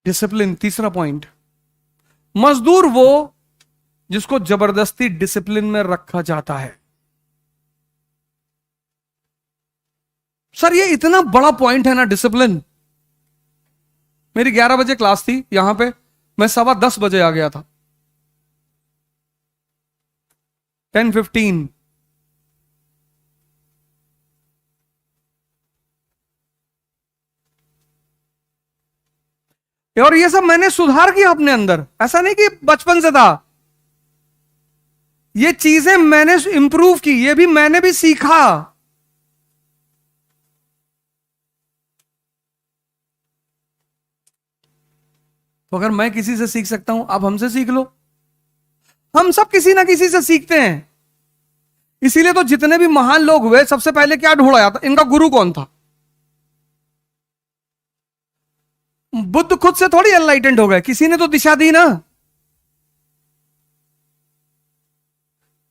Discipline तीसरा point. मजदूर वो जिसको जबरदस्ती डिसिप्लिन में रखा जाता है। सर ये इतना बड़ा पॉइंट है ना डिसिप्लिन। मेरी 11 बजे क्लास थी यहां पे, मैं 10:15 आ गया था। 10:15 और ये सब मैंने सुधार किया अपने अंदर। ऐसा नहीं कि बचपन से था, ये चीजें मैंने इंप्रूव की, ये भी मैंने भी सीखा। तो अगर मैं किसी से सीख सकता हूं, आप हमसे सीख लो। हम सब किसी ना किसी से सीखते हैं। इसीलिए तो जितने भी महान लोग हुए, सबसे पहले क्या ढूंढा जाता, इनका गुरु कौन था। बुद्ध खुद से थोड़ी एनलाइटेंड हो गए, किसी ने तो दिशा दी ना।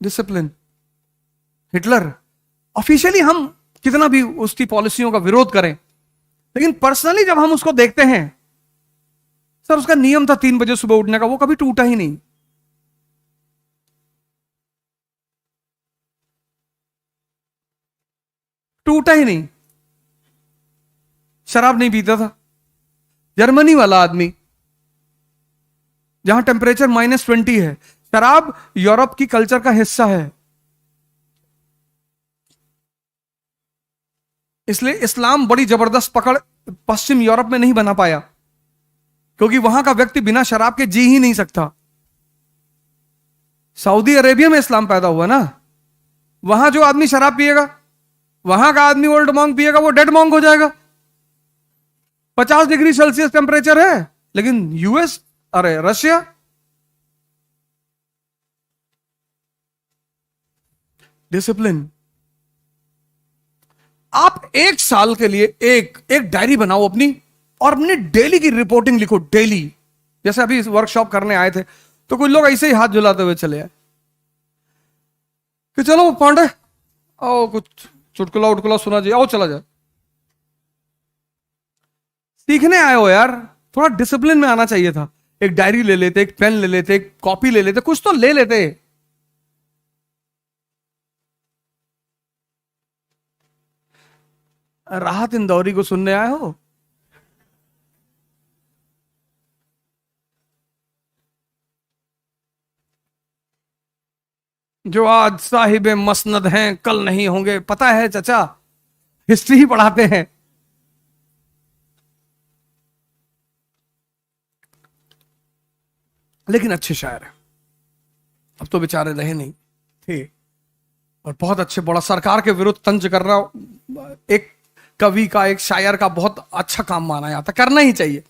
डिसिप्लिन। हिटलर, ऑफिशियली हम कितना भी उसकी पॉलिसियों का विरोध करें, लेकिन पर्सनली जब हम उसको देखते हैं, सर उसका नियम था 3 बजे सुबह उठने का, वो कभी टूटा ही नहीं। टूटा ही नहीं। शराब नहीं पीता था। जर्मनी वाला आदमी, जहां टेम्परेचर -20 है, शराब यूरोप की कल्चर का हिस्सा है। इसलिए इस्लाम बड़ी जबरदस्त पकड़ पश्चिम यूरोप में नहीं बना पाया, क्योंकि वहां का व्यक्ति बिना शराब के जी ही नहीं सकता। सऊदी अरेबिया में इस्लाम पैदा हुआ ना, वहां जो आदमी शराब पिएगा, वहां का आदमी ओल्ड मॉन्क पिएगा, वो डेड मॉन्क हो जाएगा। 50 डिग्री सेल्सियस टेम्परेचर है, लेकिन यूएस, अरे रशिया, डिसिप्लिन। आप 1 साल के लिए एक डायरी बनाओ अपनी, और अपनी डेली की रिपोर्टिंग लिखो, डेली। जैसे अभी वर्कशॉप करने आए थे, तो कुछ लोग ऐसे ही हाथ झुलाते हुए चले आए कि चलो पांडे आओ, कुछ चुटकुला उटकुला सुना जी, आओ चला जाए। सीखने आए हो यार, थोड़ा डिसिप्लिन में आना चाहिए था। एक डायरी ले लेते, एक पेन ले लेते, एक कॉपी ले लेते, कुछ तो ले लेते। राहत इंदौरी को सुनने आए हो? जो आज साहिब मसनद हैं, कल नहीं होंगे। पता है चचा, हिस्ट्री ही पढ़ाते हैं। लेकिन अच्छे शायर हैं। अब तो बेचारे रहे नहीं थे, और बहुत अच्छे, बड़ा सरकार के विरुद्ध तंज करना एक कवि का, एक शायर का बहुत अच्छा काम माना जाता, करना ही चाहिए।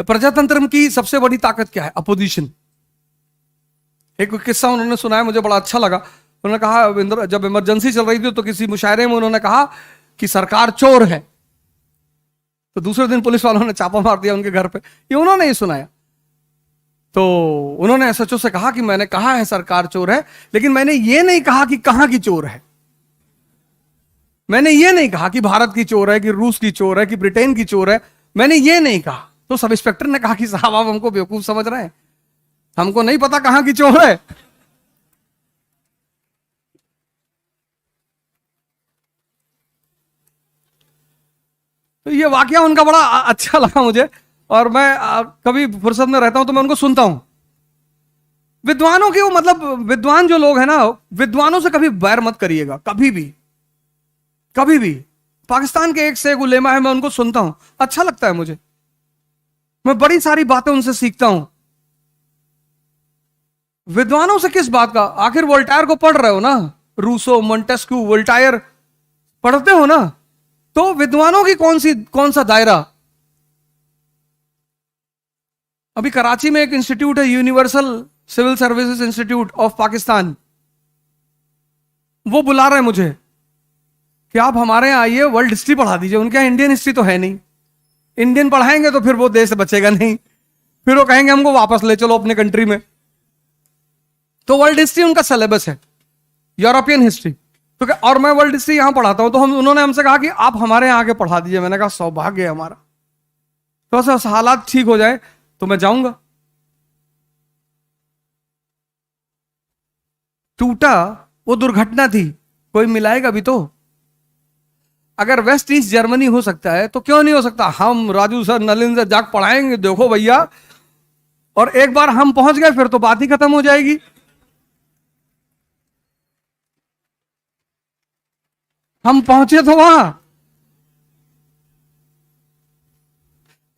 प्रजातंत्र की सबसे बड़ी ताकत क्या है? अपोजिशन। एक किस्सा उन्होंने सुनाया, मुझे बड़ा अच्छा लगा। उन्होंने कहा, जब इमरजेंसी चल रही थी तो किसी मुशायरे में उन्होंने कहा कि सरकार चोर है, तो दूसरे दिन पुलिस वालों ने छापा मार दिया उनके घर पे। ये उन्होंने ही सुनाया। तो उन्होंने एसएचओ से कहा कि मैंने कहा है सरकार चोर है, लेकिन मैंने ये नहीं कहा कि कहां की चोर है। मैंने ये नहीं कहा कि भारत की चोर है, कि रूस की चोर है, कि ब्रिटेन की चोर है। मैंने ये नहीं कहा। तो सब इंस्पेक्टर ने कहा कि साहब आप हमको बेवकूफ समझ रहे हैं, हमको नहीं पता कहां की चोर है। तो ये वाकया उनका बड़ा अच्छा लगा मुझे, और मैं कभी फुर्सत में रहता हूं तो मैं उनको सुनता हूं। विद्वानों के वो, मतलब विद्वान जो लोग हैं ना, विद्वानों से कभी बैर मत करिएगा, कभी भी, कभी भी। पाकिस्तान के एक से एक उलेमा है, मैं उनको सुनता हूं, अच्छा लगता है मुझे। मैं बड़ी सारी बातें उनसे सीखता हूं। विद्वानों से किस बात का? आखिर वोल्टायर को पढ़ रहे हो ना, रूसो, मोंटेस्क्यू, वोल्टायर पढ़ते हो ना, तो विद्वानों की कौन सा दायरा। अभी कराची में एक इंस्टीट्यूट है, universal civil services institute of Pakistan, वो बुला रहे हैं मुझे कि आप हमारे यहां आइए, वर्ल्ड हिस्ट्री पढ़ा दीजिए। उनके यहां इंडियन हिस्ट्री तो है नहीं, इंडियन पढ़ाएंगे तो फिर वो देश बचेगा नहीं, फिर वो कहेंगे हमको वापस ले चलो अपने कंट्री में। तो वर्ल्ड हिस्ट्री उनका सिलेबस है, यूरोपियन हिस्ट्री। तो और मैं वर्ल्ड हिस्ट्री यहां पढ़ाता हूं, तो उन्होंने हमसे कहा कि आप हमारे यहां आके पढ़ा दीजिए। मैंने कहा सौभाग्य है हमारा। थोड़ा सा हालात ठीक हो जाए तो मैं जाऊंगा। टूटा, वो दुर्घटना थी, कोई मिलाएगा भी तो। अगर वेस्ट ईस्ट जर्मनी हो सकता है तो क्यों नहीं हो सकता? हम राजू सर, नलिन सर जाग पढ़ाएंगे, देखो भैया, और एक बार हम पहुंच गए फिर तो बात ही खत्म हो जाएगी। हम पहुंचे तो वहां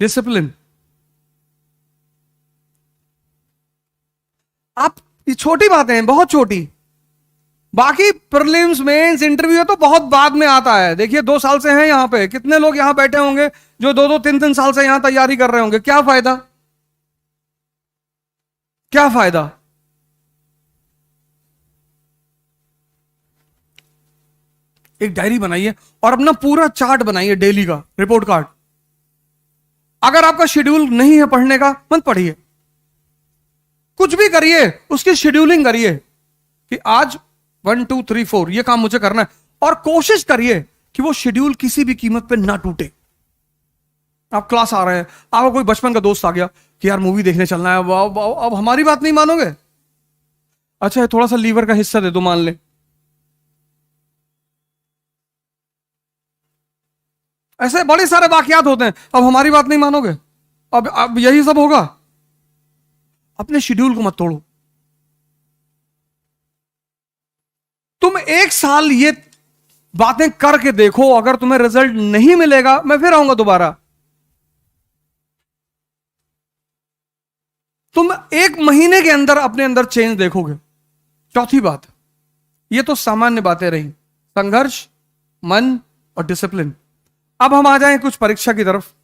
डिसिप्लिन। आप, ये छोटी बातें हैं, बहुत छोटी। बाकी प्रीलिम्स मेंस इंटरव्यू तो बहुत बाद में आता है। देखिए 2 साल से हैं यहां पे, कितने लोग यहां बैठे होंगे जो 2-2, 3-3 साल से यहां तैयारी कर रहे होंगे। क्या फायदा, क्या फायदा? एक डायरी बनाइए और अपना पूरा चार्ट बनाइए, डेली का रिपोर्ट कार्ड। अगर आपका शेड्यूल नहीं है पढ़ने का, मत पढ़िए। कुछ भी करिए, उसकी शेड्यूलिंग करिए कि आज 1 2 3 4 ये काम मुझे करना है, और कोशिश करिए कि वो शेड्यूल किसी भी कीमत पे ना टूटे। आप क्लास आ रहे हैं, आपको कोई बचपन का दोस्त आ गया कि यार मूवी देखने चलना है, अब हमारी बात नहीं मानोगे? अच्छा थोड़ा सा लीवर का हिस्सा दे दो, मान ले। ऐसे बड़े सारे वाकयात होते हैं, अब हमारी बात नहीं मानोगे? अब यही सब होगा। अपने शेड्यूल को मत तोड़ो। तुम 1 साल ये बातें करके देखो, अगर तुम्हें रिजल्ट नहीं मिलेगा मैं फिर आऊंगा दोबारा। तुम 1 महीने के अंदर अपने अंदर चेंज देखोगे। चौथी बात, ये तो सामान्य बातें रही, संघर्ष, मन और डिसिप्लिन। अब हम आ जाएं कुछ परीक्षा की तरफ।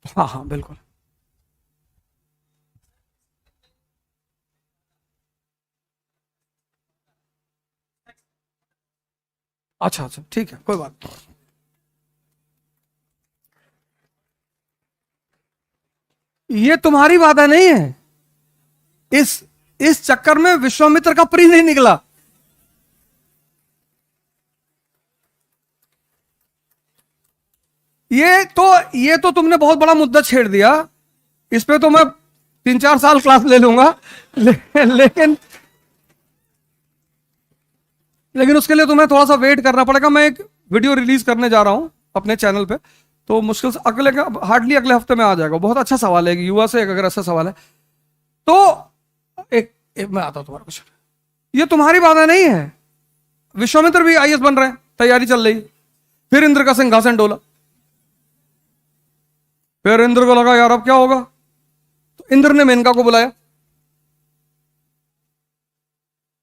हाँ हाँ बिल्कुल। अच्छा अच्छा ठीक है, कोई बात नहीं। ये तुम्हारी बात है, नहीं है। इस इस चक्कर में विश्वामित्र का प्री नहीं निकला। ये तो तुमने बहुत बड़ा मुद्दा छेड़ दिया। इस पे तो मैं 3-4 साल क्लास ले लूंगा। लेकिन लेकिन उसके लिए तुम्हें थोड़ा सा वेट करना पड़ेगा। मैं एक वीडियो रिलीज करने जा रहा हूं अपने चैनल पे, तो मुश्किल से हार्डली अगले हफ्ते में आ जाएगा। बहुत अच्छा सवाल है, एक युवा से अगर ऐसा सवाल है तो एक मैं आता हूं तुम्हारा क्वेश्चन। ये तुम्हारी बात नहीं है। विश्वामित्र भी आईएएस बन रहे हैं, तैयारी चल रही। फिर इंद्र का सिंहासन डोला। फिर इंद्र को लगा यार अब क्या होगा, तो इंद्र ने मेनका को बुलाया।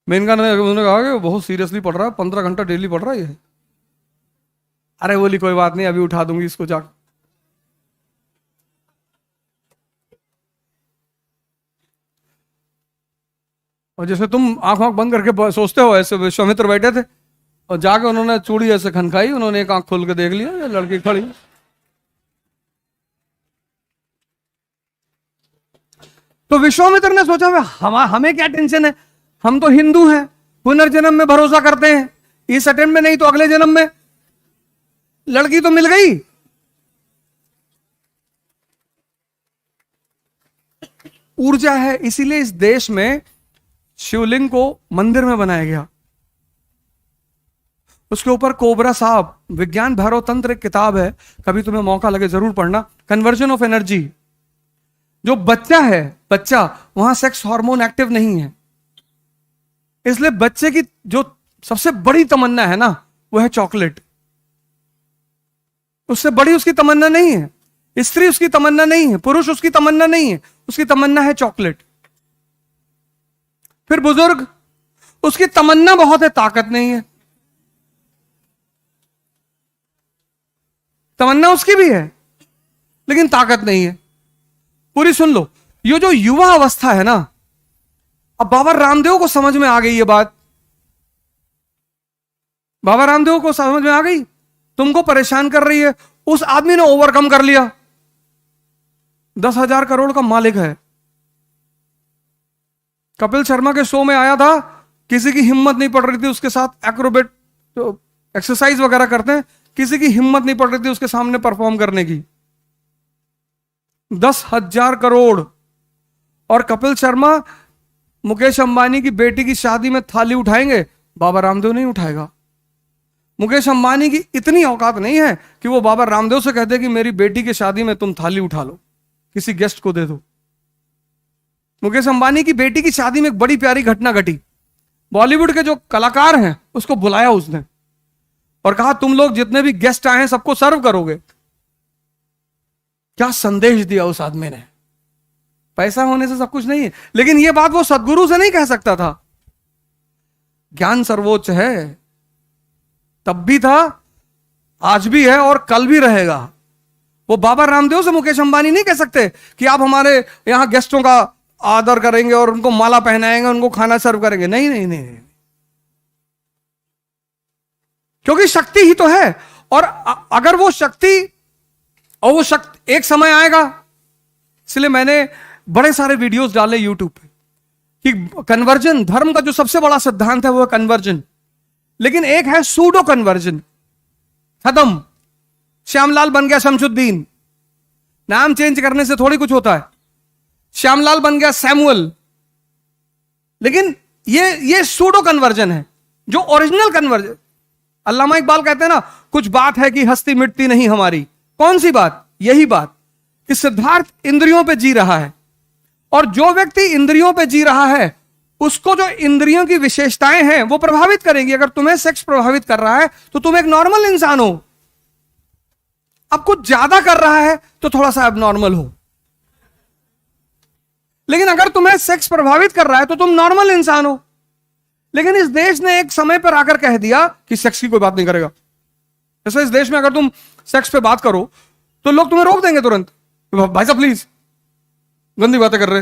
मेनका ने उन्होंने कहा कि बहुत सीरियसली पढ़ रहा है, 15 घंटा डेली पढ़ रहा है ये। अरे बोली कोई बात नहीं, अभी उठा दूंगी इसको जाकर। और जैसे तुम आंख आंख बंद करके सोचते हो, ऐसे विश्वामित्र बैठे थे और जाके उन्होंने चूड़ी ऐसे खनखाई, उन्होंने एक आंख खोल के देख लिया, ये लड़की खड़ी। तो विश्वामित्र ने सोचा हमें क्या टेंशन है, हम तो हिंदू हैं, पुनर्जन्म में भरोसा करते हैं, इस अटेम्प्ट में नहीं तो अगले जन्म में। लड़की तो मिल गई। ऊर्जा है, इसीलिए इस देश में शिवलिंग को मंदिर में बनाया गया। उसके ऊपर कोबरा साहब, विज्ञान भैरव तंत्र एक किताब है, कभी तुम्हें मौका लगे जरूर पढ़ना। Conversion of energy. जो बच्चा है, बच्चा, वहां सेक्स हार्मोन एक्टिव नहीं है, इसलिए बच्चे की जो सबसे बड़ी तमन्ना है ना, वो है चॉकलेट। उससे बड़ी उसकी तमन्ना नहीं है। स्त्री उसकी तमन्ना नहीं है, पुरुष उसकी तमन्ना नहीं है, उसकी तमन्ना है चॉकलेट। फिर बुजुर्ग, उसकी तमन्ना बहुत है, ताकत नहीं है। तमन्ना उसकी भी है लेकिन ताकत नहीं है। पूरी सुन लो। ये जो युवा अवस्था है ना, अब बाबा रामदेव को समझ में आ गई ये बात। बाबा रामदेव को समझ में आ गई, तुमको परेशान कर रही है। उस आदमी ने ओवरकम कर लिया, 10,000 करोड़ का मालिक है। कपिल शर्मा के शो में आया था, किसी की हिम्मत नहीं पड़ रही थी उसके साथ एक्रोबेट एक्सरसाइज वगैरह करते हैं, किसी की हिम्मत नहीं पड़ रही थी उसके सामने परफॉर्म करने की। 10,000 करोड़। और कपिल शर्मा मुकेश अंबानी की बेटी की शादी में थाली उठाएंगे, बाबा रामदेव नहीं उठाएगा। मुकेश अंबानी की इतनी औकात नहीं है कि वो बाबा रामदेव से कहते कि मेरी बेटी की शादी में तुम थाली उठा लो, किसी गेस्ट को दे दो। मुकेश अंबानी की बेटी की शादी में एक बड़ी प्यारी घटना घटी। बॉलीवुड के जो कलाकार हैं उसको बुलाया उसने और कहा तुम लोग जितने भी गेस्ट आए हैं सबको सर्व करोगे। क्या संदेश दिया उस आदमी ने। पैसा होने से सब कुछ नहीं है, लेकिन यह बात वो सदगुरु से नहीं कह सकता था। ज्ञान सर्वोच्च है, तब भी था, आज भी है और कल भी रहेगा। वो बाबा रामदेव से मुकेश अंबानी नहीं कह सकते कि आप हमारे यहां गेस्टों का आदर करेंगे और उनको माला पहनाएंगे, उनको खाना सर्व करेंगे। नहीं नहीं नहीं, क्योंकि शक्ति ही तो है। और अगर वो शक्ति, और वो शक्ति एक समय आएगा, इसलिए मैंने बड़े सारे वीडियोस डाले यूट्यूब पे कि कन्वर्जन, धर्म का जो सबसे बड़ा सिद्धांत है वो है कन्वर्जन, लेकिन एक है सूडो कन्वर्जन। खत्म, श्यामलाल बन गया शमशुद्दीन, नाम चेंज करने से थोड़ी कुछ होता है। श्यामलाल बन गया सैमुअल, लेकिन ये सूडो कन्वर्जन है। जो ओरिजिनल कन्वर्जन, अल्लामा इकबाल कहते हैं ना, कुछ बात है कि हस्ती मिटती नहीं हमारी। कौन सी बात? यही बात कि सिद्धार्थ इंद्रियों पे जी रहा है, और जो व्यक्ति इंद्रियों पे जी रहा है उसको जो इंद्रियों की विशेषताएं हैं वो प्रभावित करेंगी। अगर तुम्हें सेक्स प्रभावित कर रहा है तो तुम एक नॉर्मल इंसान हो। अब कुछ ज्यादा कर रहा है तो थोड़ा सा एबनॉर्मल हो, लेकिन अगर तुम्हें सेक्स प्रभावित कर रहा है तो तुम नॉर्मल इंसान हो। लेकिन इस देश ने एक समय पर आकर कह दिया कि सेक्स की कोई बात नहीं करेगा। जैसे इस देश में अगर तुम सेक्स पे बात करो तो लोग तुम्हें रोक देंगे तुरंत, भाई साहब प्लीज, गंदी बातें कर रहे,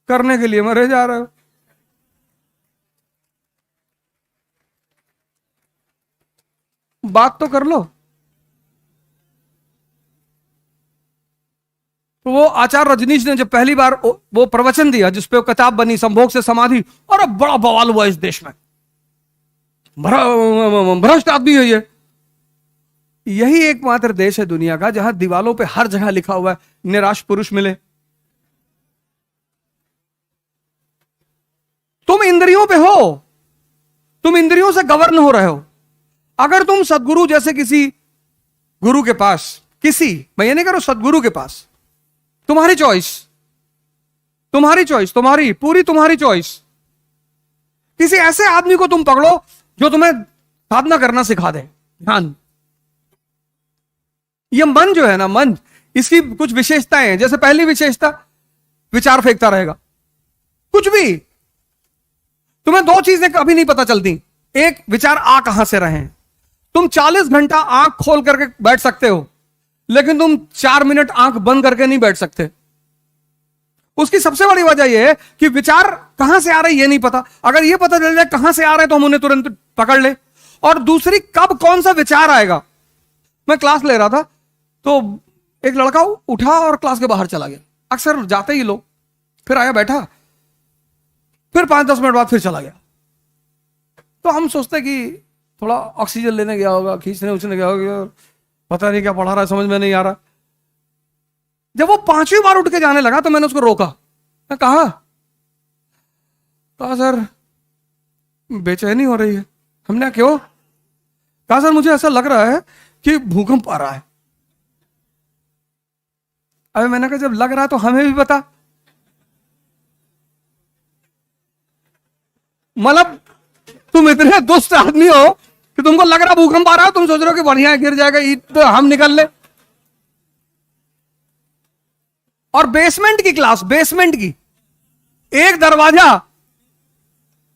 करने के लिए मरे जा रहे हो। बात तो कर लो। तो वो आचार्य रजनीश ने जब पहली बार वो प्रवचन दिया जिसपे वो किताब बनी संभोग से समाधि, और अब बड़ा बवाल हुआ इस देश में, भ्रष्ट आदमी है ये। यही एकमात्र देश है दुनिया का जहां दीवालों पे हर जगह लिखा हुआ है निराश पुरुष मिले। तुम इंद्रियों पे हो, तुम इंद्रियों से गवर्न हो रहे हो। अगर तुम सदगुरु जैसे किसी गुरु के पास, किसी, मैं ये नहीं कह रहा सदगुरु के पास, तुम्हारी चॉइस, तुम्हारी चॉइस, तुम्हारी पूरी तुम्हारी चॉइस, किसी ऐसे आदमी को तुम पकड़ो जो तुम्हें साधना करना सिखा दे। ध्यान, ये मन जो है ना, मन, इसकी कुछ विशेषताएं हैं। जैसे पहली विशेषता, विचार फेंकता रहेगा कुछ भी। तुम्हें दो चीजें कभी नहीं पता चलती, एक विचार आ कहां से रहे हैं। तुम 40 घंटा आंख खोल करके बैठ सकते हो, लेकिन तुम 4 मिनट आंख बंद करके नहीं बैठ सकते। उसकी सबसे बड़ी वजह यह है कि विचार कहां से आ रहे ये नहीं पता। अगर ये पता चल जाए कहां से आ रहे तो हम उन्हें तुरंत पकड़ ले। और दूसरी, कब कौन सा विचार आएगा। मैं क्लास ले रहा था तो एक लड़का उठा और क्लास के बाहर चला गया। अक्सर जाते ही लोग, फिर आया बैठा, फिर 5-10 मिनट बाद फिर चला गया। तो हम सोचते कि थोड़ा ऑक्सीजन लेने गया होगा, खींचने उछने गया होगा, पता नहीं क्या पढ़ा रहा है, समझ में नहीं आ रहा। जब वो 5वीं बार उठ के जाने लगा तो मैंने उसको रोका। मैं कहा सर बेचैनी हो रही है। हमने क्यों? कहा सर मुझे ऐसा लग रहा है कि भूकंप आ रहा है। अबे मैंने कहा जब लग रहा है तो हमें भी बता। मतलब तुम इतने दुष्ट आदमी हो कि तुमको लग रहा भूकंप आ रहा है, तुम सोच रहे हो कि बढ़िया गिर जाएगा ईट तो हम निकल ले। और बेसमेंट की क्लास, बेसमेंट की, एक दरवाजा।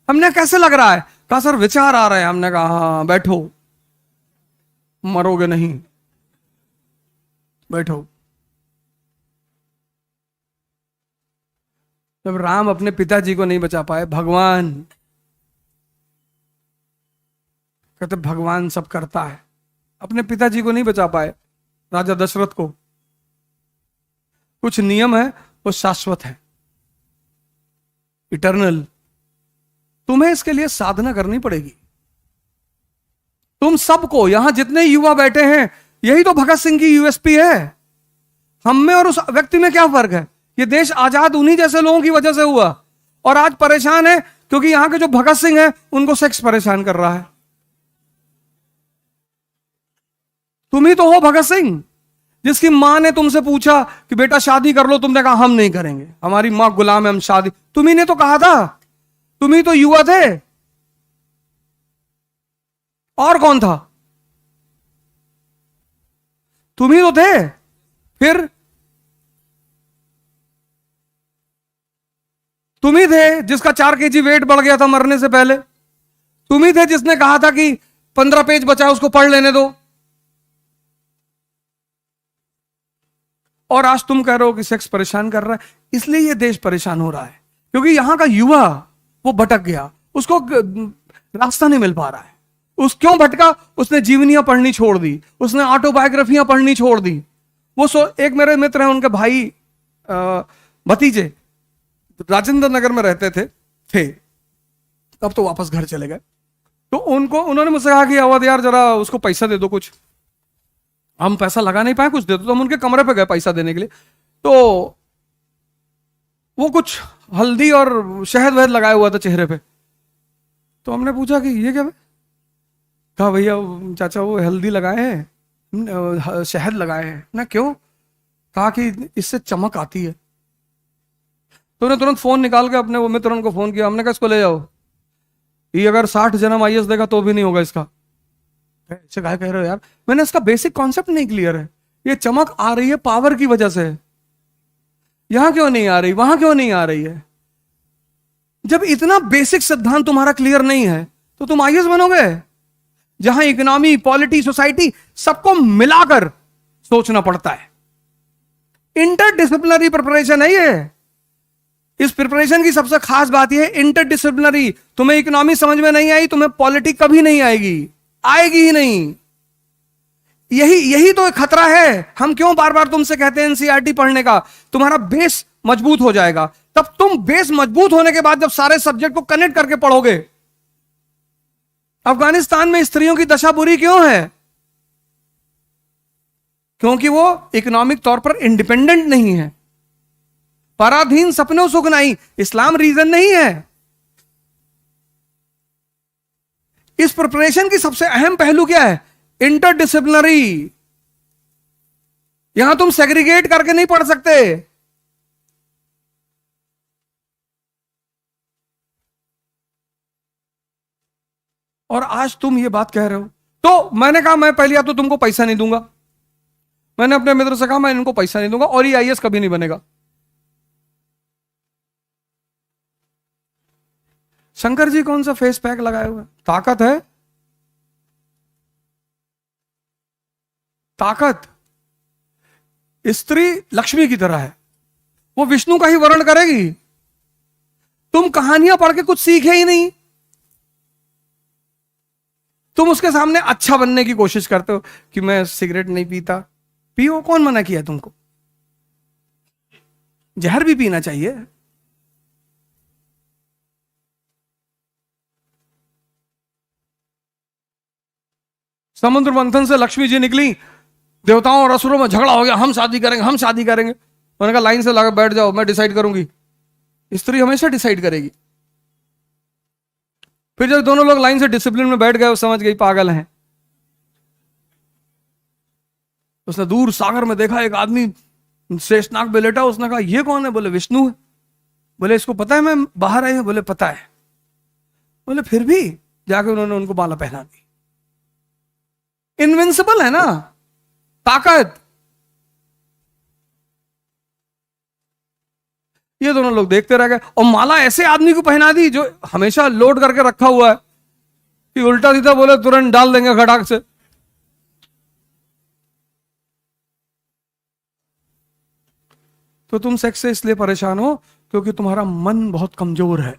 हमने कैसे लग रहा है? कहा सर विचार आ रहे हैं। हमने कहा हाँ बैठो, मरोगे नहीं, बैठो। जब राम अपने पिताजी को नहीं बचा पाए, भगवान कहते भगवान सब करता है, अपने पिताजी को नहीं बचा पाए, राजा दशरथ को। कुछ नियम है वो शाश्वत है, इटर्नल। तुम्हें इसके लिए साधना करनी पड़ेगी। तुम सबको, यहां जितने युवा बैठे हैं, यही तो भगत सिंह की यूएसपी है। हम में और उस व्यक्ति में क्या फर्क है? ये देश आजाद उन्हीं जैसे लोगों की वजह से हुआ, और आज परेशान है क्योंकि यहां के जो भगत सिंह है उनको सेक्स परेशान कर रहा है। तुम ही तो हो भगत सिंह, जिसकी मां ने तुमसे पूछा कि बेटा शादी कर लो, तुमने कहा हम नहीं करेंगे, हमारी मां गुलाम है, हम शादी। तुम ही ने तो कहा था, तुम ही तो युवा थे, और कौन था? तुम ही तो थे। फिर तुम ही थे जिसका 4 kg वेट बढ़ गया था मरने से पहले। तुम ही थे जिसने कहा था कि 15 पेज बचा है उसको पढ़ लेने दो, और आज तुम कह रहे हो कि सेक्स परेशान कर रहा है। इसलिए ये देश परेशान हो रहा है क्योंकि यहां का युवा वो भटक गया, उसको रास्ता नहीं मिल पा रहा है। उस क्यों भटका? उसने जीवनियां पढ़नी छोड़ दी, उसने ऑटोबायोग्राफियां पढ़नी छोड़ दी। एक मेरे मित्र हैं, उनके भाई भतीजे राजेंद्र नगर में रहते थे, अब तो वापस घर चले गए। तो उन्होंने मुझसे कहा कि अवध यार जरा उसको पैसा दे दो कुछ। हम पैसा लगा नहीं पाए, कुछ दे दो। तो हम उनके कमरे पे गए पैसा देने के लिए, तो वो कुछ हल्दी और शहद वहद लगाया हुआ था चेहरे पे। तो हमने पूछा कि ये क्या है? कहा भैया चाचा वो हल्दी लगाए हैं, शहद लगाए हैं ना। क्यों? कहा कि इससे चमक आती है। तो उन्हें तुरंत फोन निकाल के अपने वो मित्र को फोन किया, हमने कहा इसको ले जाओ, ये अगर 60 जन्म आईएएस देगा तो भी नहीं होगा इसका। ऐसे क्या कह रहे हो यार? मैंने इसका बेसिक कॉन्सेप्ट नहीं क्लियर है। ये चमक आ रही है पावर की वजह से, यहां क्यों नहीं आ रही, वहां क्यों नहीं आ रही है? जब इतना बेसिक सिद्धांत तुम्हारा क्लियर नहीं है तो तुम आईएएस बनोगे? जहां इकोनॉमी, पॉलिटी, सोसाइटी सबको मिलाकर सोचना पड़ता है। इंटरडिसिप्लिनरी प्रिपरेशन है ये। इस प्रिपरेशन की सबसे खास बात यह है इंटरडिसिप्लिनरी। तुम्हें इकोनॉमी समझ में नहीं आई, तुम्हें पॉलिटिक्स कभी नहीं आएगी, आएगी ही नहीं। यही तो एक खतरा है। हम क्यों बार बार तुमसे कहते हैं एनसीईआरटी पढ़ने का? तुम्हारा बेस मजबूत हो जाएगा। तब तुम बेस मजबूत होने के बाद जब सारे सब्जेक्ट को कनेक्ट करके पढ़ोगे। अफगानिस्तान में स्त्रियों की दशा बुरी क्यों है? क्योंकि वो इकोनॉमिक तौर पर इंडिपेंडेंट नहीं है। पराधीन सपनों सुख नहीं, इस्लाम रीजन नहीं है। इस प्रिपरेशन की सबसे अहम पहलू क्या है? इंटरडिसिप्लिनरी। यहां तुम सेग्रीगेट करके नहीं पढ़ सकते। और आज तुम ये बात कह रहे हो। तो मैंने कहा मैं पहली बात तो तुमको पैसा नहीं दूंगा। मैंने अपने मित्र से कहा मैं इनको पैसा नहीं दूंगा और ये आईएएस कभी नहीं बनेगा। शंकर जी कौन सा फेस पैक लगाए हुए? ताकत है, ताकत। स्त्री लक्ष्मी की तरह है, वो विष्णु का ही वर्ण करेगी। तुम कहानियां पढ़ के कुछ सीखे ही नहीं। तुम उसके सामने अच्छा बनने की कोशिश करते हो कि मैं सिगरेट नहीं पीता। पियो, कौन मना किया तुमको? जहर भी पीना चाहिए। समुद्र मंथन से लक्ष्मी जी निकली, देवताओं और असुरों में झगड़ा हो गया, हम शादी करेंगे, हम शादी करेंगे। उन्होंने कहा लाइन से लगा बैठ जाओ, मैं डिसाइड करूंगी। स्त्री हमेशा डिसाइड करेगी। फिर जब दोनों लोग लाइन से डिसिप्लिन में बैठ गए, वो समझ गई पागल हैं। उसने दूर सागर में देखा एक आदमी शेषनाग पे लेटा। उसने कहा ये कौन है? बोले विष्णु है। बोले इसको पता है मैं बाहर आई हूं? बोले पता है। बोले फिर भी? जाके उन्होंने उनको माला पहना दी। इनविंसिबल है ना, ताकत। ये दोनों लोग देखते रह गए और माला ऐसे आदमी को पहना दी जो हमेशा लोड करके रखा हुआ है कि उल्टा सीधा बोले तुरंत डाल देंगे खटाक से। तो तुम सेक्स से इसलिए परेशान हो क्योंकि तुम्हारा मन बहुत कमजोर है।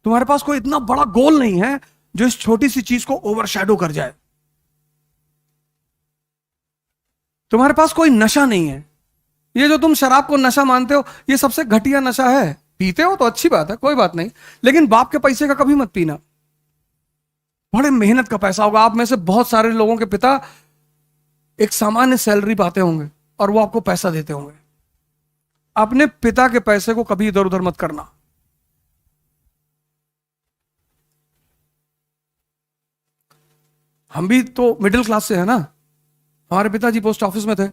तुम्हारे पास कोई इतना बड़ा गोल नहीं है जो इस छोटी सी चीज को ओवरशैडो कर जाए। तुम्हारे पास कोई नशा नहीं है। ये जो तुम शराब को नशा मानते हो, ये सबसे घटिया नशा है। पीते हो तो अच्छी बात है, कोई बात नहीं, लेकिन बाप के पैसे का कभी मत पीना। बड़े मेहनत का पैसा होगा। आप में से बहुत सारे लोगों के पिता एक सामान्य सैलरी पाते होंगे और वो आपको पैसा देते होंगे। अपने पिता के पैसे को कभी इधर उधर मत करना। हम भी तो मिडिल क्लास से है ना। हमारे पिताजी पोस्ट ऑफिस में थे,